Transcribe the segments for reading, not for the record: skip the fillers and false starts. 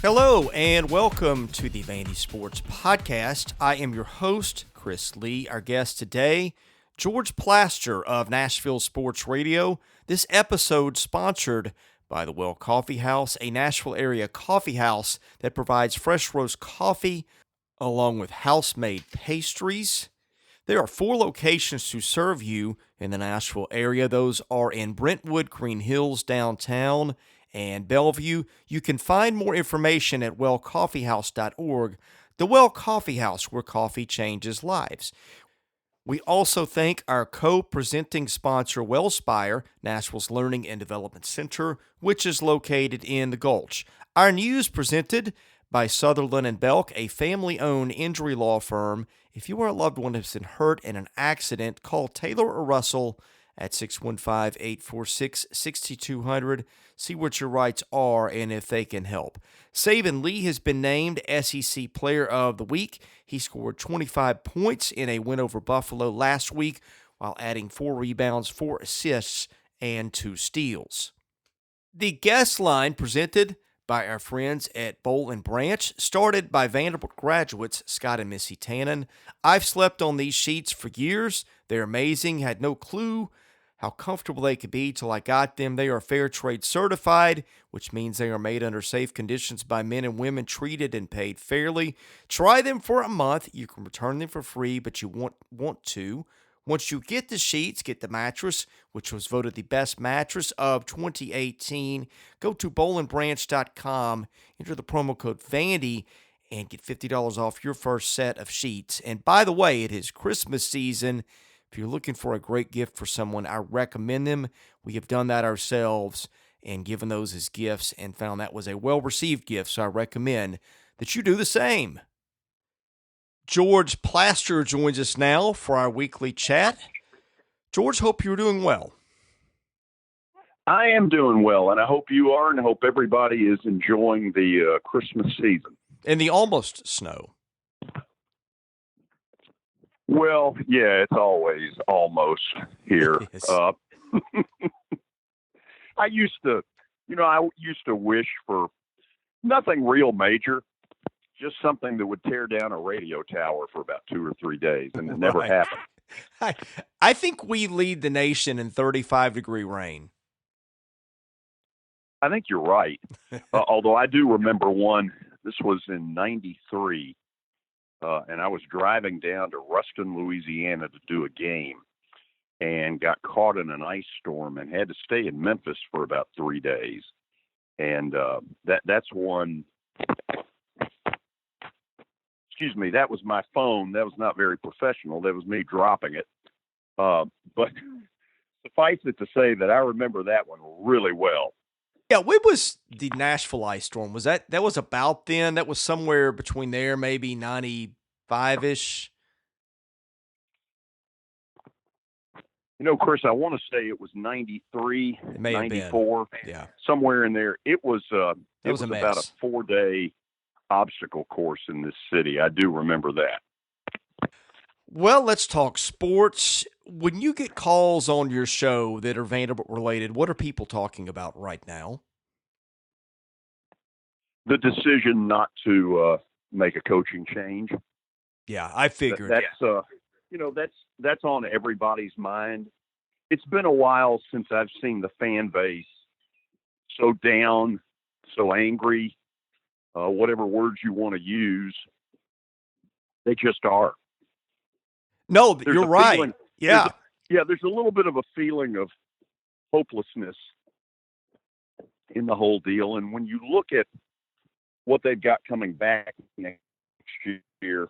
Hello and welcome to the Vandy Sports Podcast. I am your host, Chris Lee. Our guest today, George Plaster of Nashville Sports Radio. This episode sponsored by the Well Coffee House, a Nashville area coffee house that provides fresh roast coffee along with house-made pastries. There are 4 locations to serve you in the Nashville area. Those are in Brentwood, Green Hills, downtown, and Bellevue. You can find more information at wellcoffeehouse.org. The Well Coffee House, where coffee changes lives. We also thank our co-presenting sponsor, Wellspire, Nashville's Learning and Development Center, which is located in the Gulch. Our news presented by Sutherland & Belk, a family-owned injury law firm. If you or a loved one has been hurt in an accident, call Taylor or Russell at 615-846-6200. See what your rights are and if they can help. Saban Lee has been named SEC Player of the Week. He scored 25 points in a win over Buffalo last week while adding 4 rebounds, 4 assists, and 2 steals. The guest line presented by our friends at Boll and Branch, started by Vanderbilt graduates Scott and Missy Tannen. I've slept on these sheets for years. They're amazing. Had no clue how comfortable they could be till I got them. They are fair trade certified, which means they are made under safe conditions by men and women treated and paid fairly. Try them for a month. You can return them for free, but you want to. Once you get the sheets, get the mattress, which was voted the best mattress of 2018. Go to bollandbranch.com, enter the promo code Vandy, and get $50 off your first set of sheets. And by the way, it is Christmas season. If you're looking for a great gift for someone, I recommend them. We have done that ourselves and given those as gifts and found that was a well-received gift, so I recommend that you do the same. George Plaster joins us now for our weekly chat. George, hope you're doing well. I am doing well, and I hope you are, and I hope everybody is enjoying the Christmas season. And the almost snow. Well, yeah, it's always almost here. Yes. I used to wish for nothing real major, just something that would tear down a radio tower for about 2 or 3 days, and it never happened. I think we lead the nation in 35-degree rain. I think you're right. Although I do remember one, this was in 93, and I was driving down to Ruston, Louisiana to do a game and got caught in an ice storm and had to stay in Memphis for about 3 days. And that's one. Excuse me, that was my phone. That was not very professional. That was me dropping it. But suffice it to say that I remember that one really well. Yeah, when was the Nashville ice storm? Was that was about then? That was somewhere between there, maybe 95-ish? Chris, I want to say it was 93, it may 94. Have been. Yeah. Somewhere in there. It was about a 4-day obstacle course in this city. I do remember that. Well, let's talk sports. When you get calls on your show that are Vanderbilt related, what are people talking about right now? The decision not to make a coaching change. Yeah, I figured. That's on everybody's mind. It's been a while since I've seen the fan base so down, so angry, whatever words you want to use. They just are. No, you're right. Feeling, yeah. There's a little bit of a feeling of hopelessness in the whole deal. And when you look at what they've got coming back next year,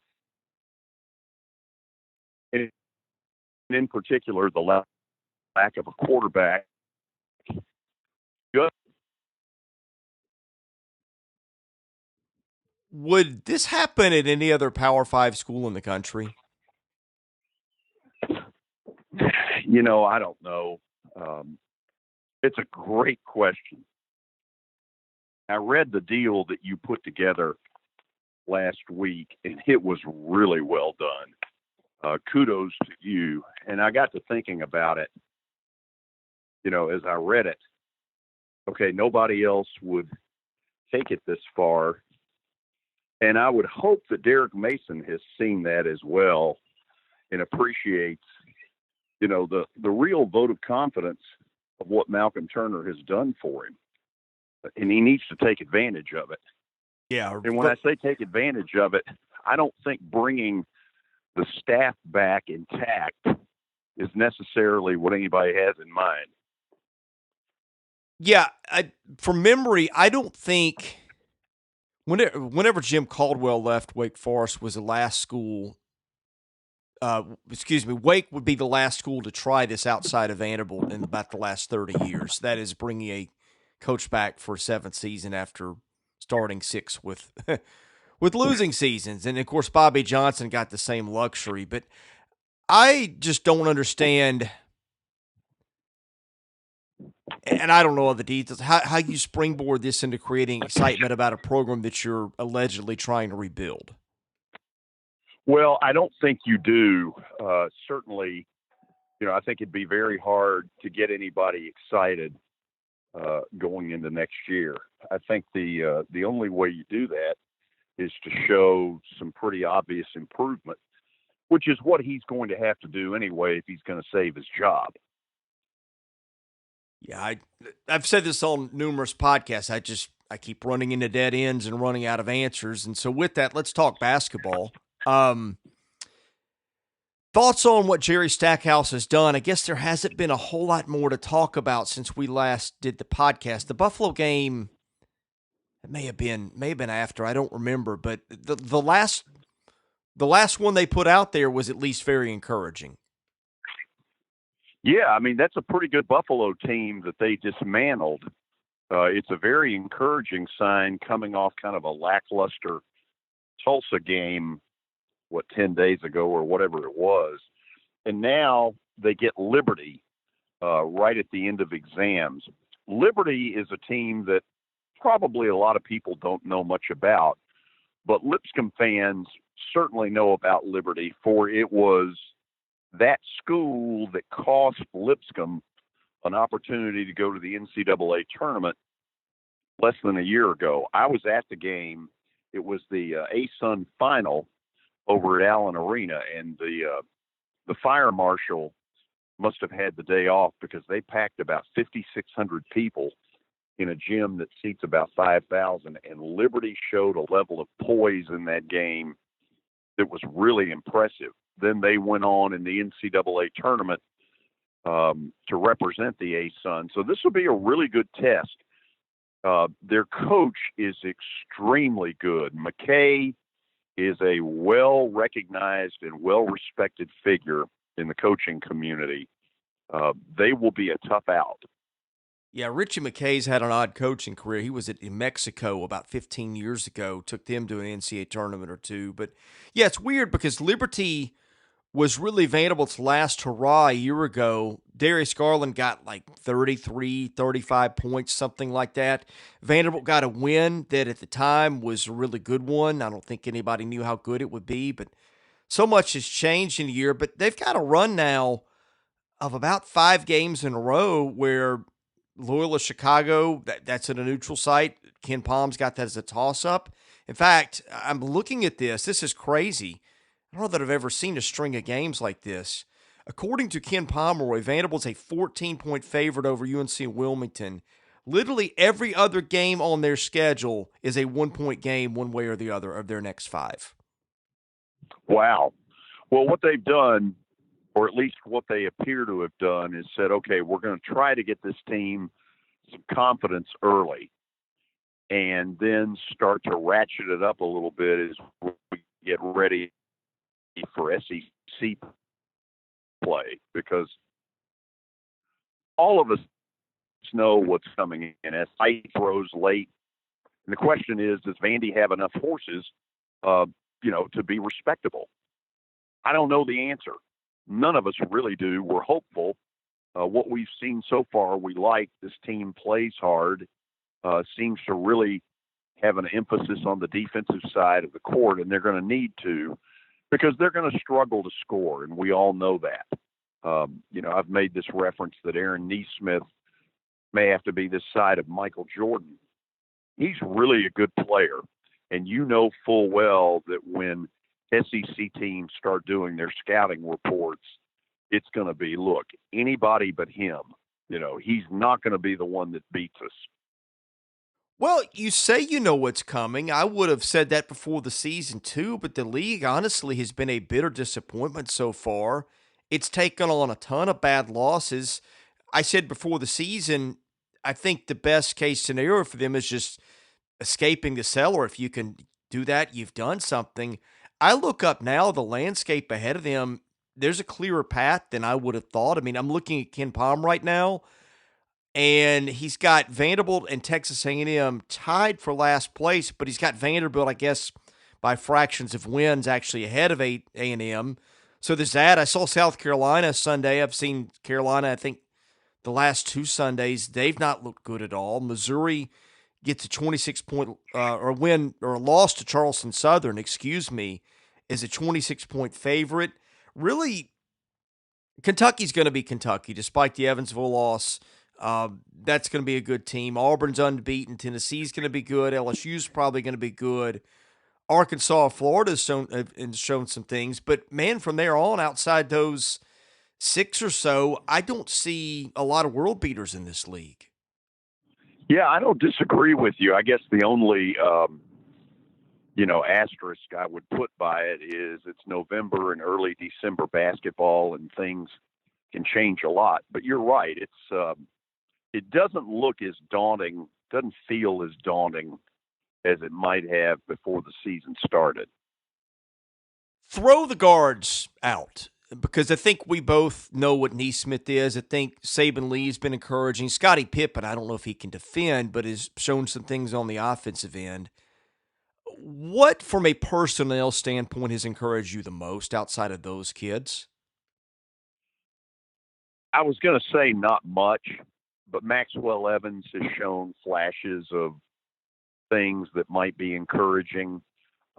and in particular, the lack of a quarterback, would this happen at any other Power 5 school in the country? I don't know. It's a great question. I read the deal that you put together last week, and it was really well done. Kudos to you. And I got to thinking about it, as I read it. Okay, nobody else would take it this far. And I would hope that Derek Mason has seen that as well and appreciates, the real vote of confidence of what Malcolm Turner has done for him. And he needs to take advantage of it. Yeah. And when I say take advantage of it, I don't think bringing the staff back intact is necessarily what anybody has in mind. Yeah. From memory, I don't think whenever Jim Caldwell left Wake Forest was the last school. Wake would be the last school to try this outside of Vanderbilt in about the last 30 years. That is bringing a coach back for a seventh season after starting six with with losing seasons. And, of course, Bobby Johnson got the same luxury. But I just don't understand, and I don't know all the details, how you springboard this into creating excitement about a program that you're allegedly trying to rebuild. Well, I don't think you do. Certainly, I think it'd be very hard to get anybody excited going into next year. I think the only way you do that is to show some pretty obvious improvement, which is what he's going to have to do anyway if he's going to save his job. Yeah, I've said this on numerous podcasts. I keep running into dead ends and running out of answers. And so with that, let's talk basketball. Thoughts on what Jerry Stackhouse has done? I guess there hasn't been a whole lot more to talk about since we last did the podcast. The Buffalo game, it may have been after, I don't remember, but the last one they put out there was at least very encouraging. Yeah, I mean, that's a pretty good Buffalo team that they dismantled. It's a very encouraging sign coming off kind of a lackluster Tulsa game, 10 days ago or whatever it was. And now they get Liberty right at the end of exams. Liberty is a team that probably a lot of people don't know much about, but Lipscomb fans certainly know about Liberty, for it was that school that cost Lipscomb an opportunity to go to the NCAA tournament less than a year ago. I was at the game. It was the ASUN final over at Allen Arena, and the fire marshal must have had the day off because they packed about 5,600 people in a gym that seats about 5,000, and Liberty showed a level of poise in that game that was really impressive. Then they went on in the NCAA tournament to represent the ASUN. So this will be a really good test. Their coach is extremely good. McKay is a well-recognized and well-respected figure in the coaching community. They will be a tough out. Yeah, Richie McKay's had an odd coaching career. He was in Mexico about 15 years ago, took them to an NCAA tournament or two. But, yeah, it's weird because Liberty was really Vanderbilt's last hurrah a year ago. Darius Garland got like 33, 35 points, something like that. Vanderbilt got a win that at the time was a really good one. I don't think anybody knew how good it would be, but so much has changed in a year. But they've got a run now of about 5 games in a row where Loyola Chicago, that's at a neutral site. Ken Palm's got that as a toss-up. In fact, I'm looking at this. This is crazy. I don't know that I've ever seen a string of games like this. According to Ken Pomeroy, Vanderbilt's a 14-point favorite over UNC Wilmington. Literally every other game on their schedule is a 1-point game one way or the other of their next 5. Wow. Well, what they've done, or at least what they appear to have done, is said, okay, we're going to try to get this team some confidence early and then start to ratchet it up a little bit as we get ready for SEC play, because all of us know what's coming in. As I throws late, and the question is, does Vandy have enough horses, to be respectable? I don't know the answer. None of us really do. We're hopeful. What we've seen so far, we like. This team plays hard, seems to really have an emphasis on the defensive side of the court, and they're going to need to, because they're going to struggle to score, and we all know that. I've made this reference that Aaron Neesmith may have to be this side of Michael Jordan. He's really a good player, And you know full well that when SEC teams start doing their scouting reports, it's going to be, look, anybody but him. He's not going to be the one that beats us. Well, you say you know what's coming. I would have said that before the season, too, but the league honestly has been a bitter disappointment so far. It's taken on a ton of bad losses. I said before the season, I think the best case scenario for them is just escaping the cellar. If you can do that, you've done something. I look up now, the landscape ahead of them, there's a clearer path than I would have thought. I mean, I'm looking at Ken Palm right now, and he's got Vanderbilt and Texas A&M tied for last place, but he's got Vanderbilt, I guess, by fractions of wins actually ahead of A&M. So there's that. I saw South Carolina Sunday. I've seen Carolina, I think, the last two Sundays. They've not looked good at all. Missouri gets a 26-point or win or a loss to Charleston Southern, is a 26-point favorite. Really, Kentucky's going to be Kentucky, despite the Evansville loss. That's going to be a good team. Auburn's unbeaten. Tennessee's going to be good. LSU's probably going to be good. Arkansas, Florida's shown some things. But, man, from there on, outside those six or so, I don't see a lot of world beaters in this league. Yeah, I don't disagree with you. I guess the only, asterisk I would put by it is it's November and early December basketball, and things can change a lot. But you're right. It doesn't look as daunting, doesn't feel as daunting as it might have before the season started. Throw the guards out, because I think we both know what Neesmith is. I think Saban Lee's been encouraging. Scottie Pippen, I don't know if he can defend, but has shown some things on the offensive end. What, from a personnel standpoint, has encouraged you the most outside of those kids? I was going to say not much, but Maxwell Evans has shown flashes of things that might be encouraging.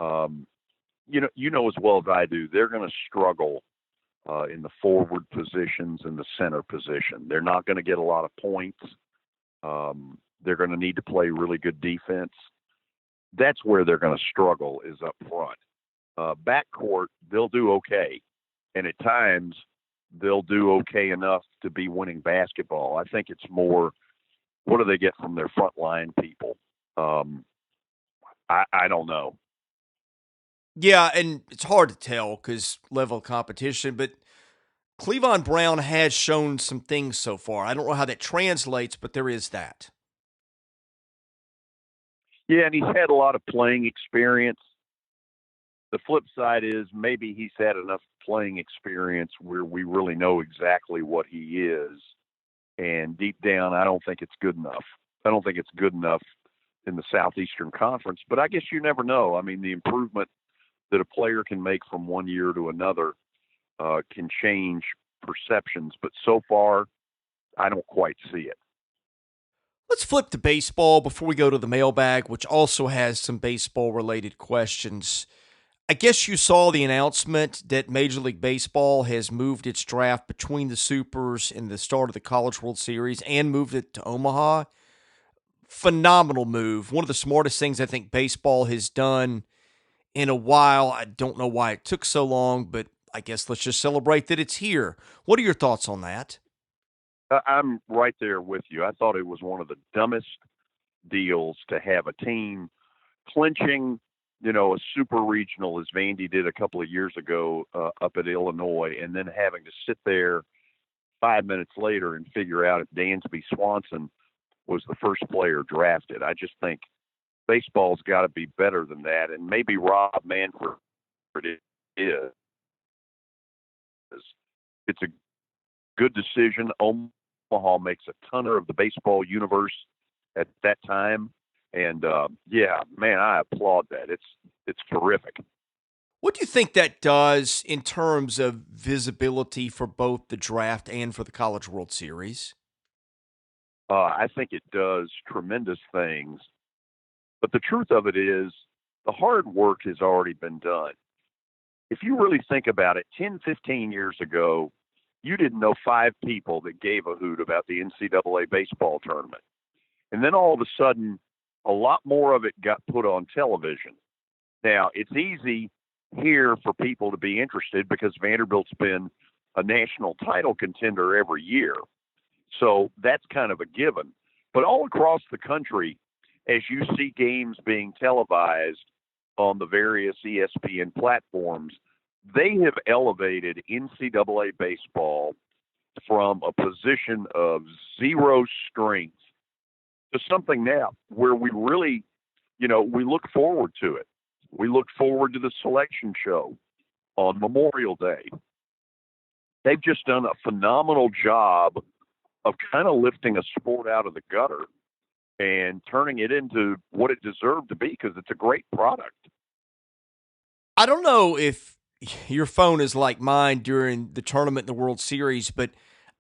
You know as well as I do, they're going to struggle in the forward positions and the center position. They're not going to get a lot of points. They're going to need to play really good defense. That's where they're going to struggle, is up front. Backcourt, they'll do okay. And at times, they'll do okay enough to be winning basketball. I think it's more, what do they get from their frontline people? I don't know. Yeah, and it's hard to tell because level of competition, but Cleavon Brown has shown some things so far. I don't know how that translates, but there is that. Yeah, and he's had a lot of playing experience. The flip side is maybe he's had enough playing experience where we really know exactly what he is. And deep down, I don't think it's good enough. I don't think it's good enough in the Southeastern Conference, but I guess you never know. I mean, the improvement that a player can make from one year to another can change perceptions. But so far, I don't quite see it. Let's flip to baseball before we go to the mailbag, which also has some baseball-related questions. I guess you saw the announcement that Major League Baseball has moved its draft between the Supers and the start of the College World Series and moved it to Omaha. Phenomenal move. One of the smartest things I think baseball has done in a while. I don't know why it took so long, but I guess let's just celebrate that it's here. What are your thoughts on that? I'm right there with you. I thought it was one of the dumbest deals to have a team clinching, a super regional as Vandy did a couple of years ago up at Illinois, and then having to sit there 5 minutes later and figure out if Dansby Swanson was the first player drafted. I just think baseball's got to be better than that, and maybe Rob Manfred is. It's a good decision. Omaha makes a ton of the baseball universe at that time. And yeah, man, I applaud that. It's terrific. What do you think that does in terms of visibility for both the draft and for the College World Series? I think it does tremendous things. But the truth of it is, the hard work has already been done. If you really think about it, 10, 15 years ago, you didn't know 5 people that gave a hoot about the NCAA baseball tournament. And then all of a sudden, a lot more of it got put on television. Now, it's easy here for people to be interested because Vanderbilt's been a national title contender every year. So that's kind of a given. But all across the country, as you see games being televised on the various ESPN platforms, they have elevated NCAA baseball from a position of zero strength to something now where we really, we look forward to it. We look forward to the selection show on Memorial Day. They've just done a phenomenal job of kind of lifting a sport out of the gutter and turning it into what it deserved to be because it's a great product. I don't know if your phone is like mine during the tournament in the World Series, but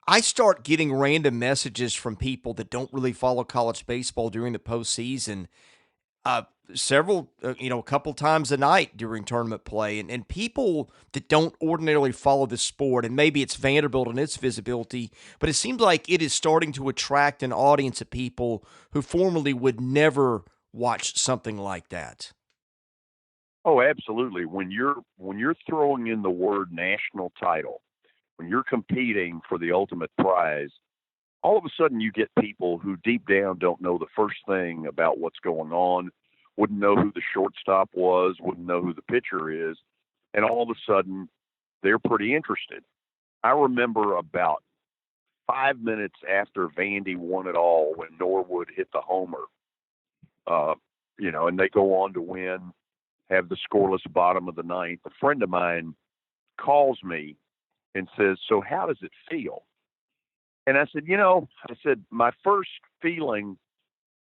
I start getting random messages from people that don't really follow college baseball during the postseason. A couple times a night during tournament play, and people that don't ordinarily follow the sport, and maybe it's Vanderbilt and its visibility, but it seems like it is starting to attract an audience of people who formerly would never watch something like that. Oh, absolutely. When you're throwing in the word national title, when you're competing for the ultimate prize, all of a sudden you get people who deep down don't know the first thing about what's going on, wouldn't know who the shortstop was, wouldn't know who the pitcher is, and all of a sudden they're pretty interested. I remember about 5 minutes after Vandy won it all when Norwood hit the homer, and they go on to win, have the scoreless bottom of the ninth. A friend of mine calls me and says, "So how does it feel?" And I said, my first feeling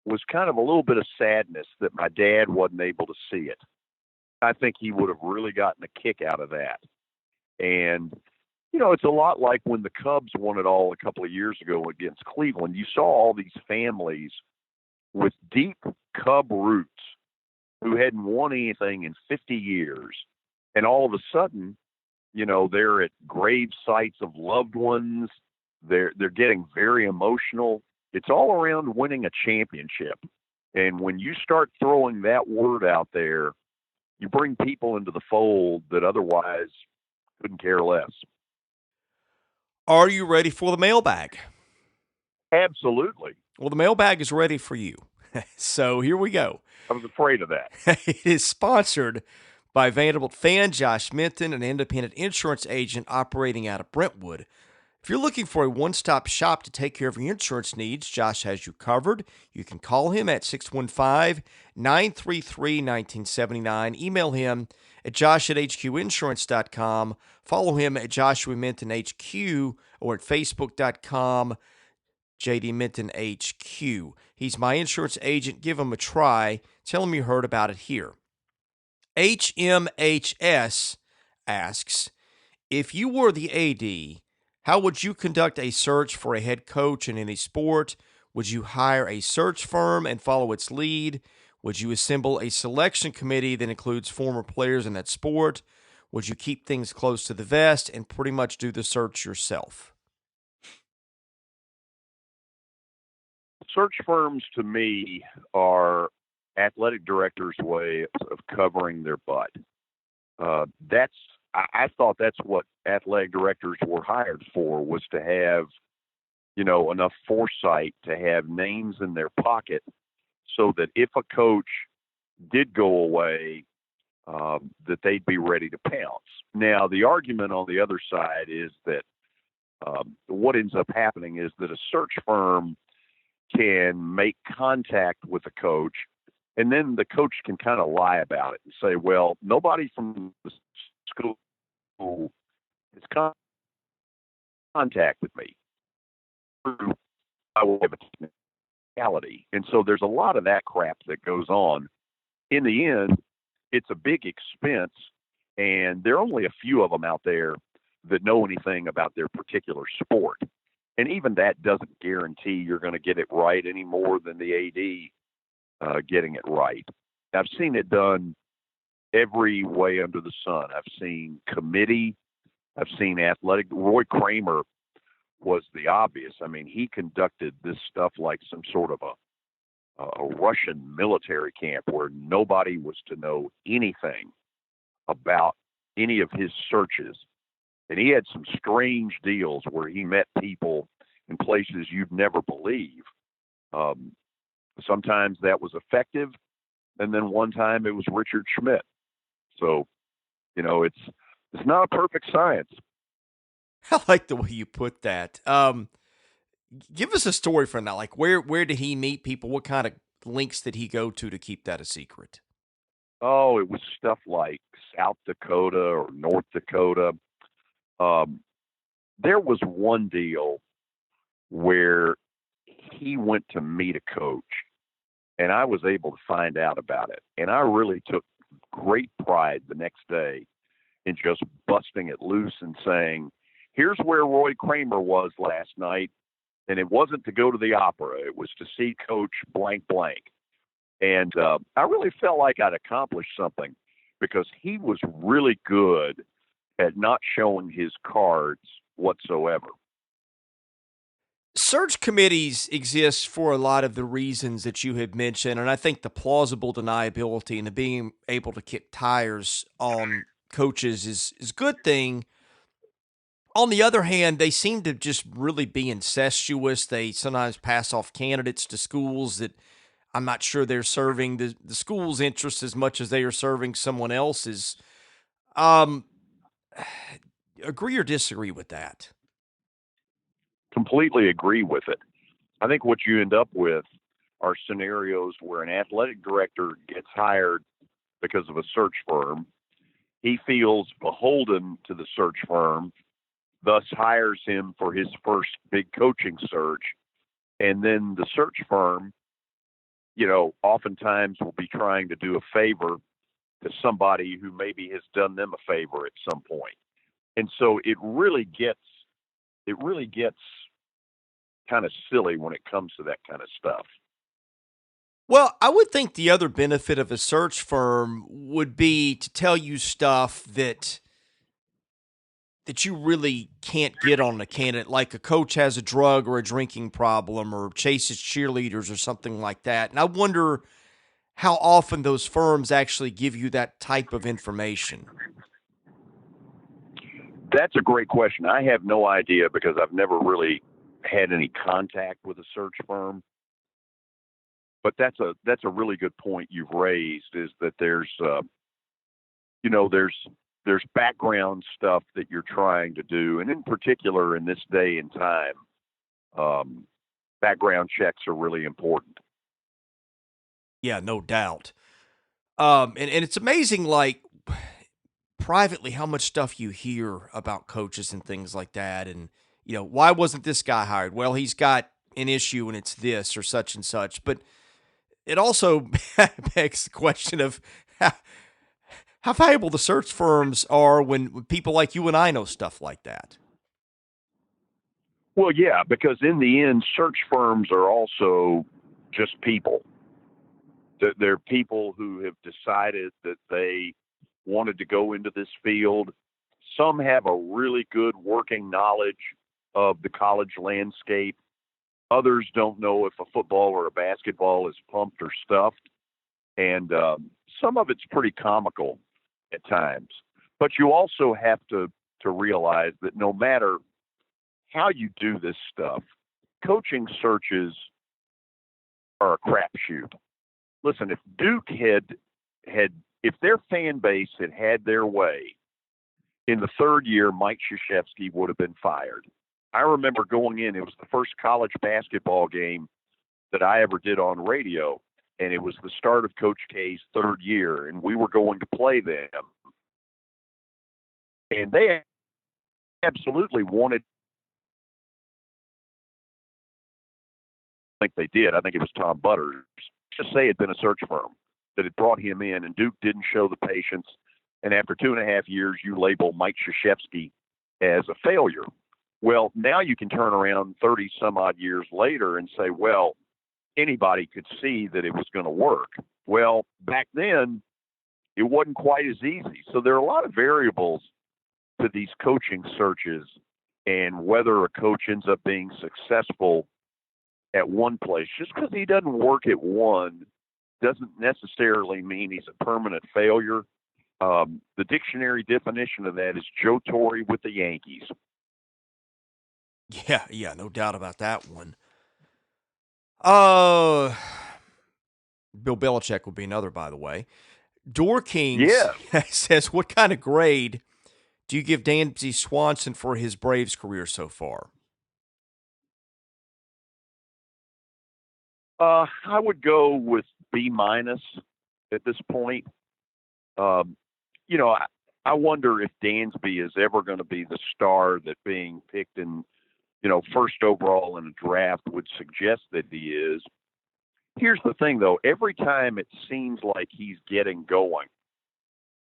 was kind of a little bit of sadness that my dad wasn't able to see it. I think he would have really gotten a kick out of that. And, it's a lot like when the Cubs won it all a couple of years ago against Cleveland. You saw all these families with deep Cub roots who hadn't won anything in 50 years. And all of a sudden, they're at grave sites of loved ones. They're getting very emotional. It's all around winning a championship. And when you start throwing that word out there, you bring people into the fold that otherwise couldn't care less. Are you ready for the mailbag? Absolutely. Well, the mailbag is ready for you. So here we go. I was afraid of that. It is sponsored by Vanderbilt fan Josh Minton, an independent insurance agent operating out of Brentwood. If you're looking for a one-stop shop to take care of your insurance needs, Josh has you covered. You can call him at 615-933-1979. Email him at josh@hqinsurance.com. Follow him at Joshua Minton HQ or at facebook.com JD Minton HQ. He's my insurance agent. Give him a try. Tell him you heard about it here. HMHS asks, if you were the AD, how would you conduct a search for a head coach in any sport? Would you hire a search firm and follow its lead? Would you assemble a selection committee that includes former players in that sport? Would you keep things close to the vest and pretty much do the search yourself? Search firms, to me, are athletic directors' way of covering their butt. I thought that's what athletic directors were hired for, was to have, enough foresight to have names in their pocket so that if a coach did go away, that they'd be ready to pounce. Now, the argument on the other side is that what ends up happening is that a search firm can make contact with the coach, and then the coach can kind of lie about it and say, well, nobody from the school has contacted me. I will have a technicality. And so there's a lot of that crap that goes on. In the end, it's a big expense, and there are only a few of them out there that know anything about their particular sport. And even that doesn't guarantee you're going to get it right any more than the AD getting it right. I've seen it done every way under the sun. I've seen committee. I've seen athletic. Roy Kramer was the obvious. I mean, he conducted this stuff like some sort of a Russian military camp where nobody was to know anything about any of his searches. And he had some strange deals where he met people in places you'd never believe. Um, Sometimes that was effective, and then one time it was Richard Schmidt. So, it's not a perfect science. I like the way you put that. Give us a story from that. Like, where did he meet people? What kind of links did he go to keep that a secret? Oh, it was stuff like South Dakota or North Dakota. Um, there was one deal where he went to meet a coach, and I was able to find out about it. And I really took great pride the next day in just busting it loose and saying, here's where Roy Kramer was last night. And it wasn't to go to the opera. It was to see Coach blank blank. And I really felt like I'd accomplished something because he was really good at not showing his cards whatsoever. Search committees exist for a lot of the reasons that you had mentioned, and I think the plausible deniability and the being able to kick tires on coaches is a good thing. On the other hand, they seem to just really be incestuous. They sometimes pass off candidates to schools that I'm not sure they're serving the school's interests as much as they are serving someone else's. Um, Agree or disagree with that? Completely agree with it. I think what you end up with are scenarios where an athletic director gets hired because of a search firm. He feels beholden to the search firm, thus hires him for his first big coaching search. And then the search firm, oftentimes will be trying to do a favor to somebody who maybe has done them a favor at some point. And so it really gets kind of silly when it comes to that kind of stuff. Well, I would think the other benefit of a search firm would be to tell you stuff that you really can't get on a candidate, like a coach has a drug or a drinking problem or chases cheerleaders or something like that. And I wonder how often those firms actually give you that type of information. That's a great question. I have no idea because I've never really had any contact with a search firm. But that's a really good point you've raised. Is that there's background stuff that you're trying to do, and in particular in this day and time, background checks are really important. Yeah, no doubt. And it's amazing, like, privately, how much stuff you hear about coaches and things like that. And, why wasn't this guy hired? Well, he's got an issue and it's this or such and such. But it also begs the question of how valuable the search firms are when people like you and I know stuff like that. Well, yeah, because in the end, search firms are also just people. They're people who have decided that they wanted to go into this field. Some have a really good working knowledge of the college landscape. Others don't know if a football or a basketball is pumped or stuffed. And some of it's pretty comical at times. But you also have to realize that no matter how you do this stuff, coaching searches are a crapshoot. Listen, if Duke had if their fan base had their way, in the third year, Mike Krzyzewski would have been fired. I remember going in; it was the first college basketball game that I ever did on radio, and it was the start of Coach K's third year, and we were going to play them, and they absolutely wanted. I think they did. I think it was Tom Butters. Just say it had been a search firm that had brought him in, and Duke didn't show the patience. And after 2.5 years, you label Mike Krzyzewski as a failure. Well, now you can turn around 30 some odd years later and say, well, anybody could see that it was going to work. Well, back then, it wasn't quite as easy. So there are a lot of variables to these coaching searches and whether a coach ends up being successful at one place. Just because he doesn't work at one doesn't necessarily mean he's a permanent failure. The dictionary definition of that is Joe Torre with the Yankees. Yeah, no doubt about that one. Uh, Bill Belichick would be another, by the way. Door Kings Yeah. says, what kind of grade do you give Dansby Swanson for his Braves career so far? I would go with B- at this point. You know, I wonder if Dansby is ever going to be the star that being picked in, first overall in a draft would suggest that he is. Here's the thing, though. Every time it seems like he's getting going,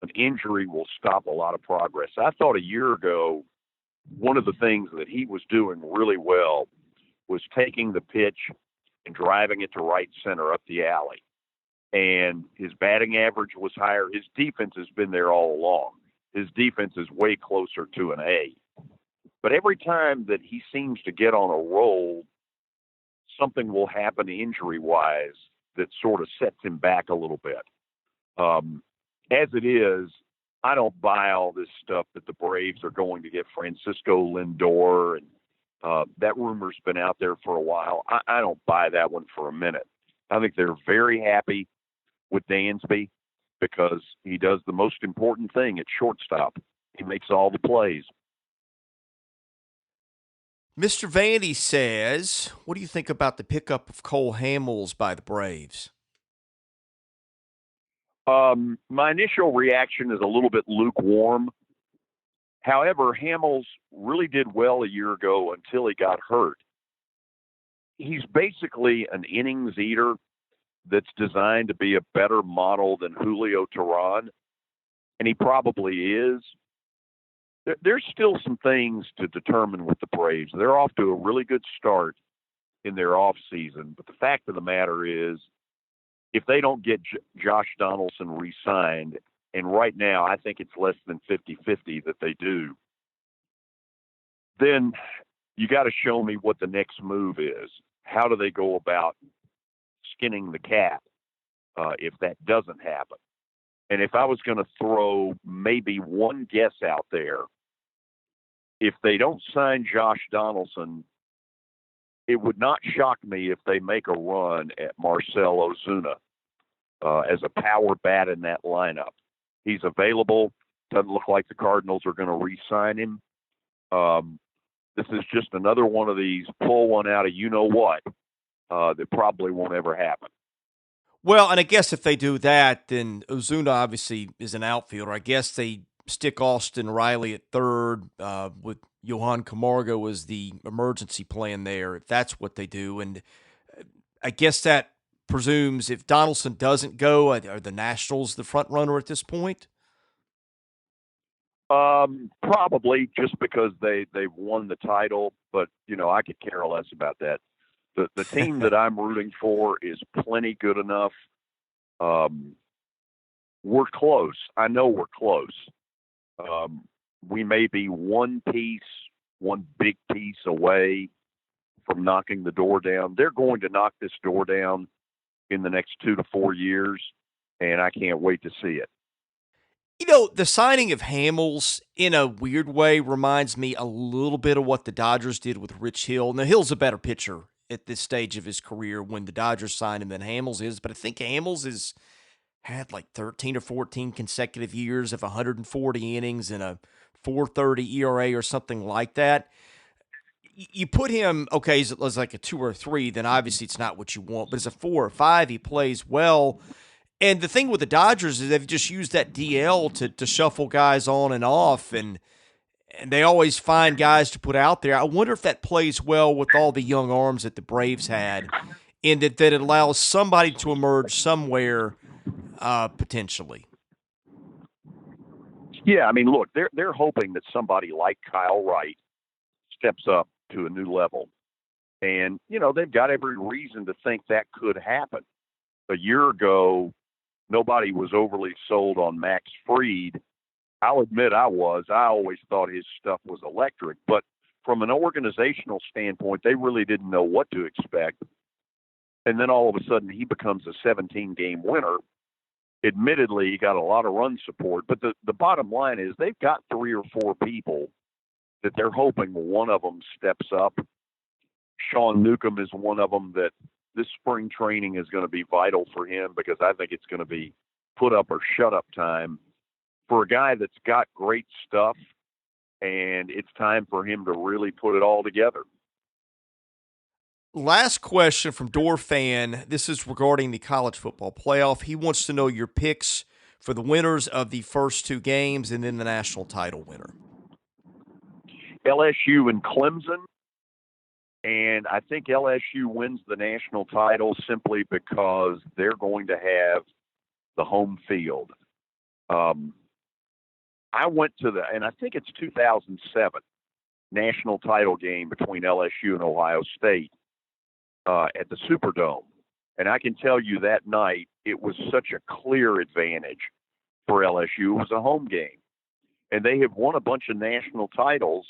an injury will stop a lot of progress. I thought a year ago, one of the things that he was doing really well was taking the pitch and driving it to right center up the alley. And his batting average was higher. His defense has been there all along. His defense is way closer to an A. But every time that he seems to get on a roll, something will happen injury-wise that sort of sets him back a little bit. As it is, I don't buy all this stuff that the Braves are going to get Francisco Lindor, and that rumor's been out there for a while. I don't buy that one for a minute. I think they're very happy with Dansby because he does the most important thing at shortstop. He makes all the plays. Mr. Vandy says, what do you think about the pickup of Cole Hamels by the Braves? My initial reaction is a little bit lukewarm. However, Hamels really did well a year ago until he got hurt. He's basically an innings eater that's designed to be a better model than Julio Teheran, and he probably is. There's still some things to determine with the Braves. They're off to a really good start in their offseason, but the fact of the matter is, if they don't get Josh Donaldson re-signed, and right now I think it's less than 50-50 that they do, then you got to show me what the next move is. How do they go about skinning the cat if that doesn't happen? And if I was going to throw maybe one guess out there, if they don't sign Josh Donaldson, it would not shock me if they make a run at Marcell Ozuna as a power bat in that lineup. He's available. Doesn't look like the Cardinals are going to re-sign him. This is just another one of these pull one out of you-know-what that probably won't ever happen. Well, and I guess if they do that, then Ozuna obviously is an outfielder. I guess they stick Austin Riley at third with Johan Camargo as the emergency plan there, if that's what they do. And I guess that presumes if Donaldson doesn't go, are the Nationals the front runner at this point? Probably just because they've won the title, but I could care less about that. The team that I'm rooting for is plenty good enough. We're close. I know we're close. We may be one big piece away from knocking the door down. They're going to knock this door down in the next 2 to 4 years, and I can't wait to see it. The signing of Hamels, in a weird way, reminds me a little bit of what the Dodgers did with Rich Hill. Now, Hill's a better pitcher at this stage of his career when the Dodgers signed him than Hamels is, but I think Hamels has had like 13 or 14 consecutive years of 140 innings and a 4.30 ERA or something like that. You put him, okay, as like a 2 or 3, then obviously it's not what you want, but as a 4 or 5, he plays well. And the thing with the Dodgers is they've just used that DL to shuffle guys on and off, and they always find guys to put out there. I wonder if that plays well with all the young arms that the Braves had, and that it allows somebody to emerge somewhere potentially. Yeah, I mean, look, they're hoping that somebody like Kyle Wright steps up to a new level. And, they've got every reason to think that could happen. A year ago, nobody was overly sold on Max Fried. I'll admit I was. I always thought his stuff was electric. But from an organizational standpoint, they really didn't know what to expect. and then all of a sudden he becomes a 17-game winner. Admittedly, he got a lot of run support, but the bottom line is they've got 3 or 4 people that they're hoping one of them steps up. Sean Newcomb is one of them that this spring training is going to be vital for him, because I think it's going to be put up or shut up time for a guy that's got great stuff, and it's time for him to really put it all together. Last question from Door Fan. This is regarding the college football playoff. He wants to know your picks for the winners of the first 2 games and then the national title winner. LSU and Clemson, and I think LSU wins the national title simply because they're going to have the home field. I went to and I think it's 2007 national title game between LSU and Ohio State at the Superdome. And I can tell you that night, it was such a clear advantage for LSU. It was a home game. And they have won a bunch of national titles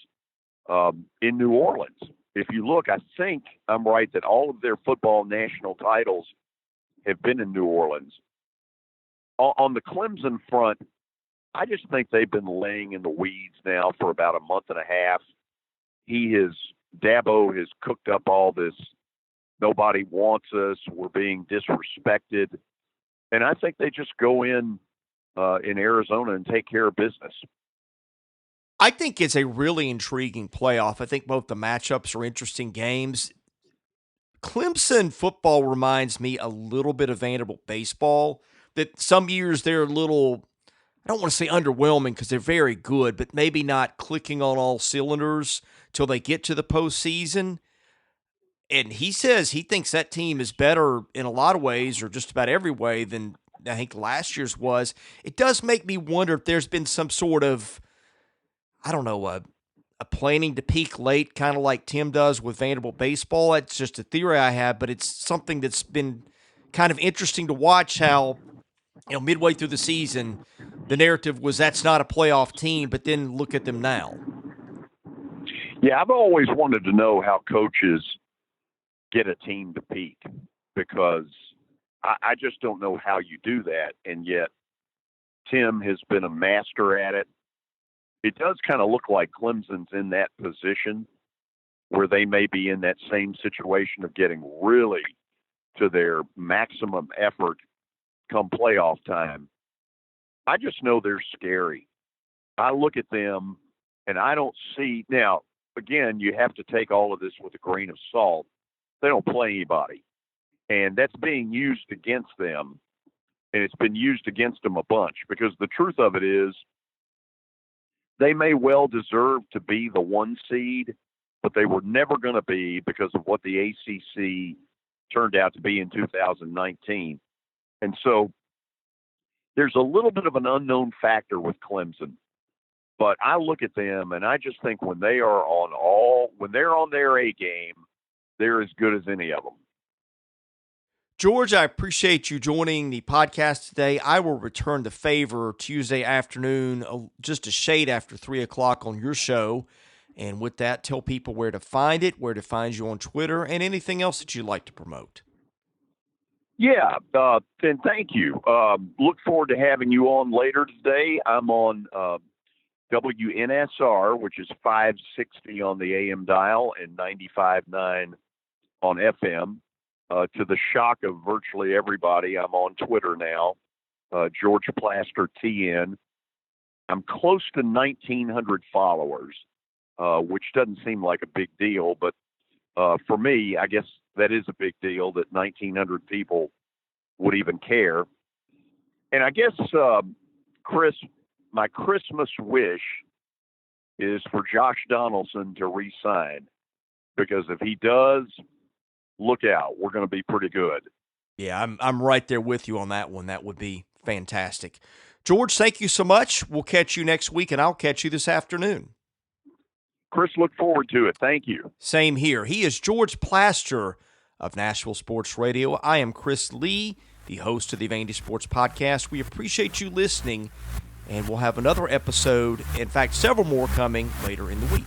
in New Orleans. If you look, I think I'm right that all of their football national titles have been in New Orleans. On the Clemson front, I just think they've been laying in the weeds now for about a month and a half. Dabo has cooked up all this, nobody wants us, we're being disrespected. And I think they just go in Arizona and take care of business. I think it's a really intriguing playoff. I think both the matchups are interesting games. Clemson football reminds me a little bit of Vanderbilt baseball, that some years they're a little, I don't want to say underwhelming because they're very good, but maybe not clicking on all cylinders till they get to the postseason. And he says he thinks that team is better in a lot of ways, or just about every way, than I think last year's was. It does make me wonder if there's been some sort of, I don't know, a planning to peak late, kind of like Tim does with Vanderbilt baseball. It's just a theory I have, but it's something that's been kind of interesting to watch how, midway through the season, the narrative was that's not a playoff team, but then look at them now. Yeah, I've always wanted to know how coaches get a team to peak, because I just don't know how you do that, and yet Tim has been a master at it. It does kind of look like Clemson's in that position where they may be in that same situation of getting really to their maximum effort come playoff time. I just know they're scary. I look at them and I don't see, now, again, you have to take all of this with a grain of salt. They don't play anybody, and that's being used against them, and it's been used against them a bunch, because the truth of it is they may well deserve to be the 1 seed, but they were never going to be because of what the ACC turned out to be in 2019. And so there's a little bit of an unknown factor with Clemson, but I look at them and I just think when they're on their A game, they're as good as any of them. George, I appreciate you joining the podcast today. I will return the favor Tuesday afternoon, just a shade after 3 o'clock on your show. And with that, tell people where to find it, where to find you on Twitter, and anything else that you'd like to promote. Yeah, and thank you. Look forward to having you on later today. I'm on WNSR, which is 560 on the AM dial and 95.9 on FM. To the shock of virtually everybody, I'm on Twitter now, George Plaster TN. I'm close to 1,900 followers, which doesn't seem like a big deal, but for me, I guess that is a big deal that 1,900 people would even care. And I guess, Chris, my Christmas wish is for Josh Donaldson to re-sign, because if he does, look out. We're going to be pretty good. Yeah, I'm right there with you on that one. That would be fantastic. George, thank you so much. We'll catch you next week, and I'll catch you this afternoon. Chris, look forward to it. Thank you. Same here. He is George Plaster of Nashville Sports Radio. I am Chris Lee, the host of the Vandy Sports Podcast. We appreciate you listening, and we'll have another episode, in fact, several more coming later in the week.